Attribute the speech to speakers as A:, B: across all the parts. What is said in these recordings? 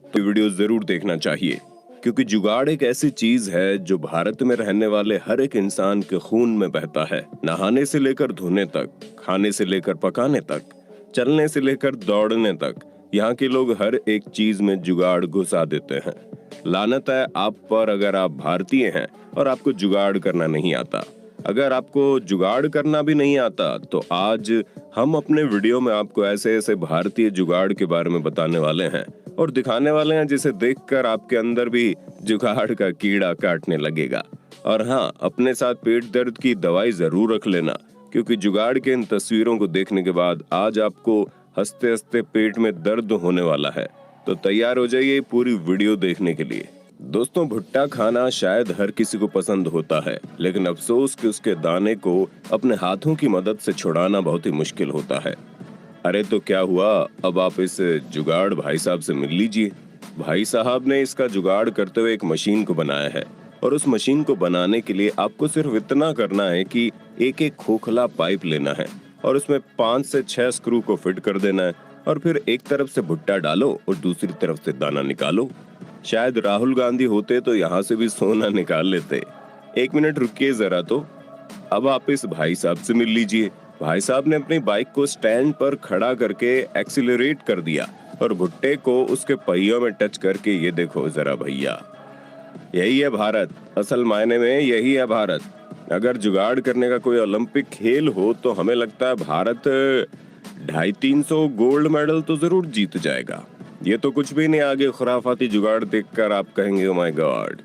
A: तो वीडियो जरूर देखना चाहिए, क्योंकि जुगाड़ एक ऐसी चीज है जो भारत में रहने वाले हर एक इंसान के खून में बहता है। नहाने से लेकर धोने तक, खाने से लेकर पकाने तक, चलने से लेकर दौड़ने तक, यहाँ के लोग हर एक चीज में जुगाड़ घुसा देते हैं। लानत है आप पर अगर आप भारतीय हैं और आपको जुगाड़ करना नहीं आता। अगर आपको जुगाड़ करना भी नहीं आता तो आज हम अपने वीडियो में आपको ऐसे ऐसे भारतीय जुगाड़ के बारे में बताने वाले हैं और दिखाने वाले हैं जिसे देखकर आपके अंदर भी जुगाड़ का कीड़ा काटने लगेगा। और हाँ, अपने साथ पेट दर्द की दवाई जरूर रख लेना, क्योंकि जुगाड़ के इन तस्वीरों को देखने के बाद आज आपको हंसते हंसते पेट में दर्द होने वाला है। तो तैयार हो जाइए पूरी वीडियो देखने के लिए। दोस्तों, भुट्टा खाना शायद हर किसी को पसंद होता है, लेकिन अफसोस कि उसके दाने को अपने हाथों की मदद से छुड़ाना बहुत ही मुश्किल होता है। अरे तो क्या हुआ, अब आप इस जुगाड़ भाई साहब से मिल लीजिए। भाई साहब ने इसका जुगाड़ करते हुए एक मशीन को बनाया है, और उस मशीन को बनाने के लिए आपको सिर्फ इतना करना है कि एक एक खोखला पाइप लेना है और उसमें 5 से 6 स्क्रू को फिट कर देना है, और फिर एक तरफ से भुट्टा डालो और दूसरी तरफ से दाना निकालो। शायद राहुल गांधी होते तो यहाँ से भी सोना निकाल लेते। एक मिनट रुकिए जरा, तो अब आप इस भाई साहब से मिल लीजिए। भाई साहब ने अपनी बाइक को स्टैंड पर खड़ा करके एक्सीलरेट कर दिया और भुट्टे को उसके पहियों में टच करके, ये देखो जरा भैया, यही है भारत। असल मायने में यही है भारत। अगर जुगाड़ करने का कोई ओलंपिक खेल हो तो हमें लगता है भारत 250-300 गोल्ड मेडल तो जरूर जीत जाएगा। ये तो कुछ भी नहीं, आगे खुराफाती जुगाड़ देखकर आप कहेंगे ओ माय गॉड।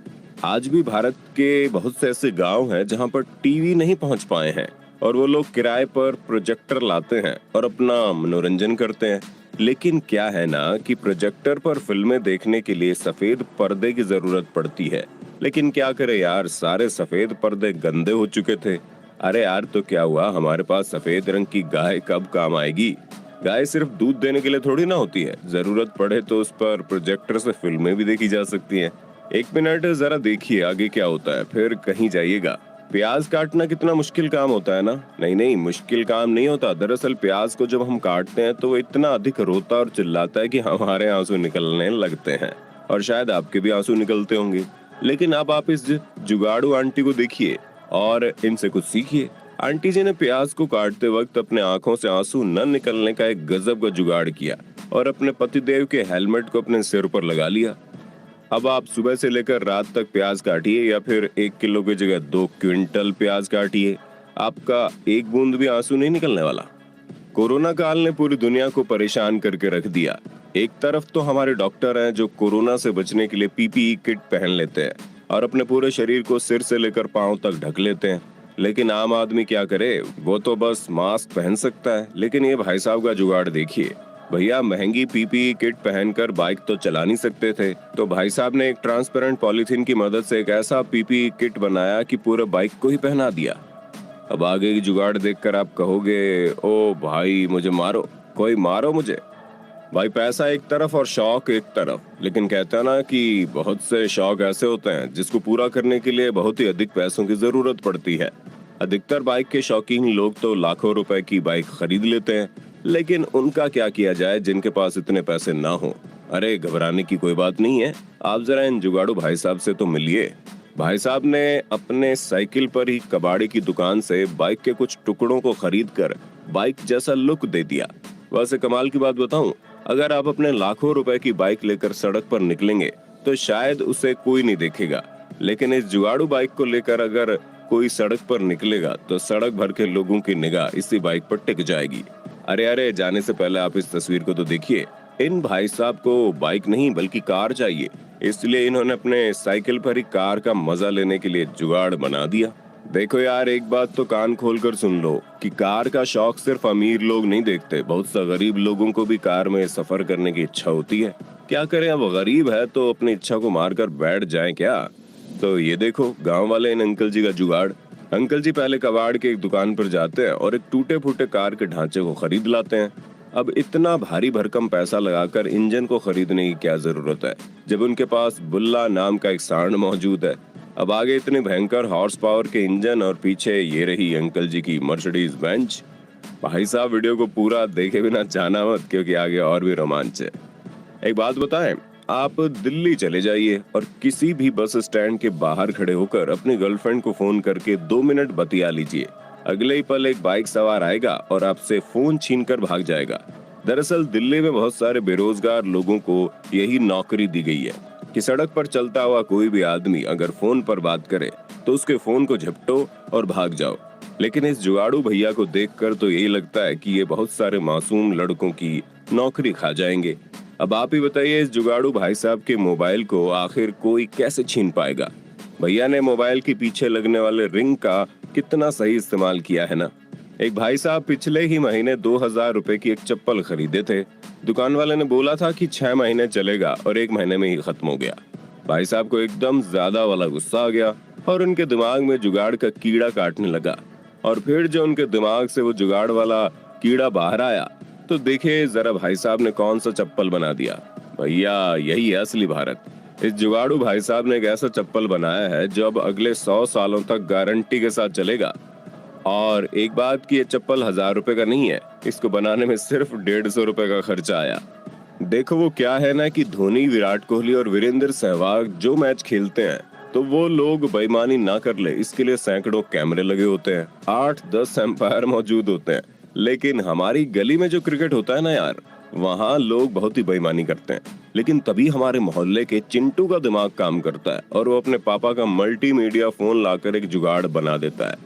A: आज भी भारत के बहुत से ऐसे गांव हैं जहां पर टीवी नहीं पहुंच पाए हैं, और वो लोग किराए पर प्रोजेक्टर लाते हैं और अपना मनोरंजन करते हैं। लेकिन क्या है ना कि प्रोजेक्टर पर फिल्में देखने के लिए सफेद पर्दे की जरूरत पड़ती है। लेकिन क्या करे यार, सारे सफेद पर्दे गंदे हो चुके थे। अरे यार, तो क्या हुआ, हमारे पास सफेद रंग की गाय कब काम आएगी? गाय सिर्फ दूध देने के लिए थोड़ी ना होती है, जरूरत पड़े तो उस पर प्रोजेक्टर से फिल्में भी देखी जा सकती हैं। एक मिनट जरा देखिए आगे क्या होता है, फिर कहीं जाइएगा। प्याज काटना कितना मुश्किल काम होता है ना? नहीं नहीं, मुश्किल काम नहीं होता। दरअसल प्याज को जब हम काटते हैं तो वो इतना अधिक रोता और चिल्लाता है कि हमारे आंसू निकलने लगते हैं, और शायद आपके भी आंसू निकलते होंगे। लेकिन अब आप इस जुगाड़ू आंटी को देखिए और इनसे कुछ सीखिए। आंटी जी ने प्याज को काटते वक्त अपने आंखों से आंसू न निकलने का एक गजब का जुगाड़ किया और अपने पतिदेव के हेलमेट को अपने सिर पर लगा लिया। अब आप सुबह से लेकर रात तक प्याज काटिए, या फिर 1 किलो की जगह 2 क्विंटल प्याज काटिए, आपका एक बूंद भी आंसू नहीं निकलने वाला। कोरोना काल ने पूरी दुनिया को परेशान करके रख दिया। एक तरफ तो हमारे डॉक्टर हैं जो कोरोना से बचने के लिए पीपीई किट पहन लेते हैं और अपने पूरे शरीर को सिर से लेकर पांव तक ढक लेते हैं, लेकिन आम आदमी क्या करे, वो तो बस मास्क पहन सकता है। लेकिन ये भाई साहब का जुगाड़ देखिए। भैया, महंगी पीपीई किट पहनकर बाइक तो चला नहीं सकते थे, तो भाई साहब ने एक ट्रांसपेरेंट पॉलीथीन की मदद से एक ऐसा पीपीई किट बनाया कि पूरे बाइक को ही पहना दिया। अब आगे की जुगाड़ देखकर आप कहोगे ओ भाई मुझे मारो, कोई मारो मुझे। भाई, पैसा एक तरफ और शौक एक तरफ, लेकिन कहते हैं ना कि बहुत से शौक ऐसे होते हैं जिसको पूरा करने के लिए बहुत ही अधिक पैसों की जरूरत पड़ती है। अधिकतर बाइक के शौकीन लोग तो लाखों रुपए की बाइक खरीद लेते हैं, लेकिन उनका क्या किया जाए जिनके पास इतने पैसे ना हो। अरे घबराने की कोई बात नहीं है, आप जरा इन जुगाड़ू भाई साहब से तो मिलिए। भाई साहब ने अपने साइकिल पर ही कबाड़ी की दुकान से बाइक के कुछ टुकड़ों को खरीद कर बाइक जैसा लुक दे दिया। वैसे कमाल की बात बताऊं, अगर आप अपने लाखों रुपए की बाइक लेकर सड़क पर निकलेंगे तो शायद उसे कोई नहीं देखेगा, लेकिन इस जुगाड़ू बाइक को लेकर अगर कोई सड़क पर निकलेगा तो सड़क भर के लोगों की निगाह इसी बाइक पर टिक जाएगी। अरे अरे, जाने से पहले आप इस तस्वीर को तो देखिए। इन भाई साहब को बाइक नहीं बल्कि कार चाहिए, इसलिए इन्होंने अपने साइकिल पर ही कार का मजा लेने के लिए जुगाड़ बना दिया। देखो यार, एक बात तो कान खोलकर सुन लो कि कार का शौक सिर्फ अमीर लोग नहीं देखते, बहुत सा गरीब लोगों को भी कार में सफर करने की इच्छा होती है। क्या करें, अब गरीब है तो अपनी इच्छा को मारकर बैठ जाएं क्या? तो ये देखो गांव वाले इन अंकल जी का जुगाड़। अंकल जी पहले कबाड़ की एक दुकान पर जाते हैं और एक टूटे फूटे कार के ढांचे को खरीद लाते हैं। अब इतना भारी भरकम पैसा लगाकर इंजन को खरीदने की क्या जरूरत है जब उनके पास बुल्ला नाम का एक सांड मौजूद है। अब आगे इतने भयंकर हॉर्स पावर के इंजन और पीछे ये रही अंकल जी की मर्सिडीज बेंच। भाई साहब, वीडियो को पूरा देखे बिना जाना मत, क्योंकि आगे और भी रोमांच है। एक बात बताएं, आप दिल्ली चले जाइए और किसी भी बस स्टैंड के बाहर खड़े होकर अपनी गर्लफ्रेंड को फोन करके 2 मिनट बतिया लीजिए। अगले ही पल एक बाइक सवार आएगा और आपसे फोन छीनकर भाग जाएगा। दरअसल दिल्ली में बहुत सारे बेरोजगार लोगों को यही नौकरी दी गई है कि सड़क पर चलता हुआ कोई भी आदमी अगर फोन पर बात करे तो उसके फोन को झपटो और भाग जाओ। लेकिन इस जुगाड़ू भैया को देखकर तो यही लगता है कि ये बहुत सारे मासूम लड़कों की नौकरी खा जाएंगे। अब आप ही बताइए, इस जुगाड़ू भाई साहब के मोबाइल को आखिर कोई कैसे छीन पाएगा। भैया ने मोबाइल के पीछे लगने वाले रिंग का कितना सही इस्तेमाल किया है ना। एक भाई साहब पिछले ही महीने 2000 रुपए की एक चप्पल खरीदे थे। दुकान वाले ने बोला था कि 6 महीने चलेगा और 1 महीने में ही खत्म हो गया। भाई साहब को एकदम ज्यादा वाला गुस्सा आ गया और उनके दिमाग में जुगाड़ का कीड़ा काटने लगा। और फिर जो उनके दिमाग से वो जुगाड़ वाला कीड़ा बाहर आया तो देखिए जरा भाई साहब ने कौन सा चप्पल बना दिया। भैया यही है असली भारत। इस जुगाड़ू भाई साहब ने एक ऐसा चप्पल बनाया है जो अब अगले 100 सालों तक गारंटी के साथ चलेगा। और एक बात की, ये चप्पल 1000 रुपए का नहीं है, इसको बनाने में सिर्फ 150 रुपए का खर्चा आया। देखो वो क्या है ना कि धोनी, विराट कोहली और वीरेंद्र सहवाग जो मैच खेलते हैं तो वो लोग बेईमानी ना कर ले इसके लिए सैकड़ों कैमरे लगे होते हैं, 8-10 एम्पायर मौजूद होते हैं। लेकिन हमारी गली में जो क्रिकेट होता है ना यार, वहाँ लोग बहुत ही बेईमानी करते हैं। लेकिन तभी हमारे मोहल्ले के चिंटू का दिमाग काम करता है और वो अपने पापा का मल्टीमीडिया फोन लाकर एक जुगाड़ बना देता है।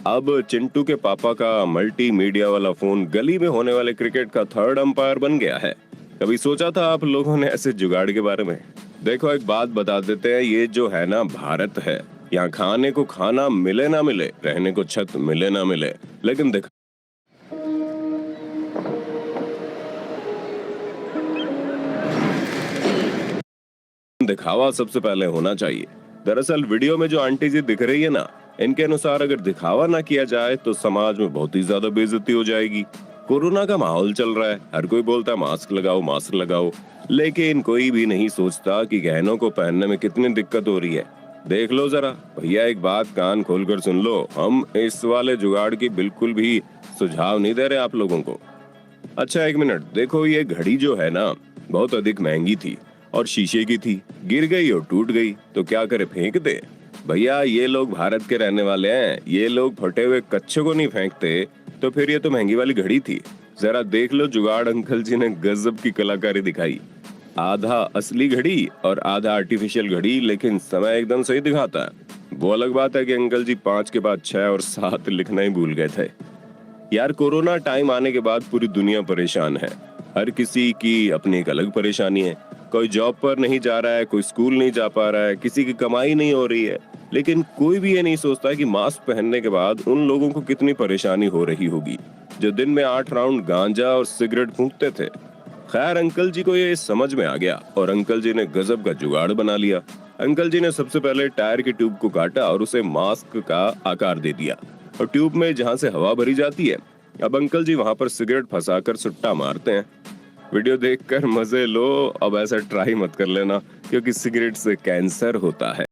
A: अब चिंटू के पापा का मल्टीमीडिया वाला फोन गली में होने वाले क्रिकेट का 3rd अंपायर बन गया है। कभी सोचा था आप लोगों ने ऐसे जुगाड़ के बारे में? देखो एक बात बता देते हैं, ये जो है ना भारत है, यहाँ खाने को खाना मिले ना मिले, रहने को छत मिले ना मिले, लेकिन दिखावा सबसे पहले होना चाहिए। दरअसल वीडियो में जो आंटी जी दिख रही है ना, इनके अनुसार अगर दिखावा ना किया जाए तो समाज में बहुत ही ज्यादा बेइज्जती हो जाएगी। कोरोना का माहौल चल रहा है, हर कोई बोलता है मास्क लगाओ मास्क लगाओ, लेकिन कोई भी नहीं सोचता कि गहनों को पहनने में कितनी दिक्कत हो रही है। देख लो जरा। भैया एक बात कान खोलकर सुन लो, हम इस वाले जुगाड़ की बिल्कुल भी सुझाव नहीं दे रहे आप लोगों को। अच्छा एक मिनट, देखो ये घड़ी जो है ना बहुत अधिक महंगी थी और शीशे की थी, गिर गई और टूट गई तो क्या करे, फेंक दे? भैया ये लोग भारत के रहने वाले हैं, ये लोग फटे हुए कच्चे को नहीं फेंकते, तो फिर ये तो महंगी वाली घड़ी थी। जरा देख लो जुगाड़ अंकल जी ने गजब की कलाकारी दिखाई। आधा असली घड़ी और आधा आर्टिफिशियल घड़ी, लेकिन समय एकदम सही दिखाता है। वो अलग बात है कि अंकल जी 5 के बाद 6 और 7 लिखना ही भूल गए थे। यार कोरोना टाइम आने के बाद पूरी दुनिया परेशान है। हर किसी की अपनी एक अलग परेशानी है। कोई जॉब पर नहीं जा रहा है, कोई स्कूल नहीं जा पा रहा है, किसी की कमाई नहीं हो रही है, लेकिन कोई भी ये नहीं सोचता कि मास्क पहनने के बाद उन लोगों को कितनी परेशानी हो रही होगी जो दिन में 8 राउंड गांजा और सिगरेट फूंकते थे। खैर अंकल जी को ये समझ में आ गया और अंकल जी ने गजब का जुगाड़ बना लिया। अंकल जी ने सबसे पहले टायर की ट्यूब को काटा और उसे मास्क का आकार दे दिया और ट्यूब में जहां से हवा भरी जाती है, अब अंकल जी वहां पर सिगरेट फंसाकर सुट्टा मारते हैं। वीडियो देखकर मजे लो, अब ऐसा ट्राई मत कर लेना क्योंकि सिगरेट से कैंसर होता है।